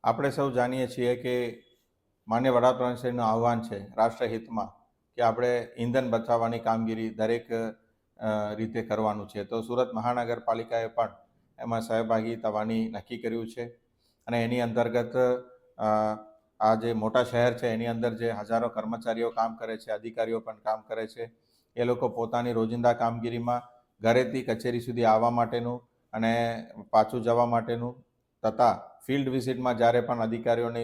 આપણે સૌ જાણીએ છીએ કે માન્ય વડાપ્રધાનશ્રીનું આહ્વાન છે રાષ્ટ્રહિતમાં કે આપણે ઈંધણ બચાવવાની કામગીરી દરેક રીતે કરવાનું છે. તો સુરત મહાનગરપાલિકાએ પણ એમાં સહભાગી થવાની નક્કી કર્યું છે અને એની અંતર્ગત આ જે મોટા શહેર છે એની અંદર જે હજારો કર્મચારીઓ કામ કરે છે, અધિકારીઓ પણ કામ કરે છે, એ લોકો પોતાની રોજિંદા કામગીરીમાં ઘરેથી કચેરી સુધી આવવા માટેનું અને પાછું જવા માટેનું તથા ફિલ્ડ વિઝિટમાં જ્યારે પણ અધિકારીઓને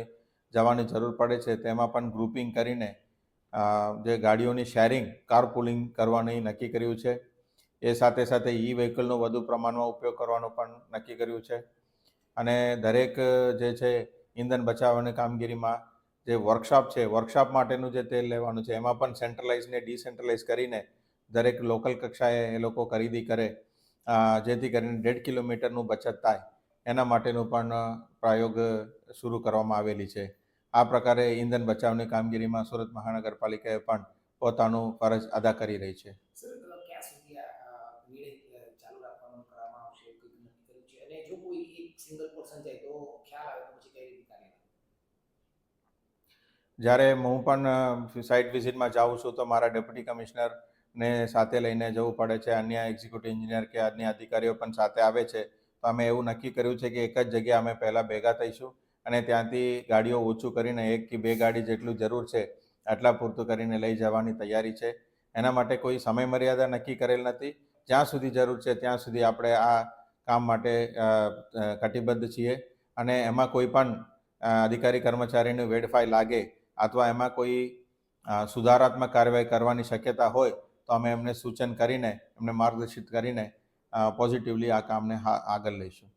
જવાની જરૂર પડે છે તેમાં પણ ગ્રુપિંગ કરીને જે ગાડીઓની શેરિંગ કારપુલિંગ કરવાની નક્કી કર્યું છે. એ સાથે સાથે ઈ વ્હીકલનો વધુ પ્રમાણમાં ઉપયોગ કરવાનું પણ નક્કી કર્યું છે અને દરેક જે છે ઈંધણ બચાવવાની કામગીરીમાં જે વર્કશોપ છે વર્કશોપ માટેનું જે તેલ લેવાનું છે એમાં પણ સેન્ટ્રલાઇઝ ને ડિસેન્ટ્રલાઇઝ કરીને દરેક લોકલ કક્ષાએ એ લોકો ખરીદી કરે જેથી કરીને 1.5 કિલોમીટરનું બચત થાય એના માટેનું પણ પ્રયોગ શરૂ કરવામાં આવેલી છે. આ પ્રકારે ઈંધણ બચાવની કામગીરીમાં સુરત મહાનગરપાલિકાએ પણ પોતાનું ફરજ અદા કરી રહી છે. જ્યારે હું પણ સાઇટ વિઝિટમાં જાઉં છું તો મારા ડેપ્યુટી કમિશનરને સાથે લઈને જવું પડે છે, અન્ય એક્ઝિક્યુટિવ એન્જિનિયર કે અન્ય અધિકારીઓ પણ સાથે આવે છે. તો અમે એવું નક્કી કર્યું છે કે એક જ જગ્યાએ અમે પહેલાં ભેગા થઈશું અને ત્યાંથી ગાડીઓ ઓછું કરીને 1 કે 2 ગાડી જેટલું જરૂર છે આટલા પૂરતું કરીને લઈ જવાની તૈયારી છે. એના માટે કોઈ સમય મર્યાદા નક્કી કરેલ નથી. જ્યાં સુધી જરૂર છે ત્યાં સુધી આપણે આ કામ માટે કટિબદ્ધ છીએ અને એમાં કોઈ પણ અધિકારી કર્મચારીનું વેડફાઈ લાગે અથવા એમાં કોઈ સુધારાત્મક કાર્યવાહી કરવાની શક્યતા હોય તો અમે એમને સૂચન કરીને એમને માર્ગદર્શિત કરીને પોઝિટિવલી આ કામને આગળ લઈશું.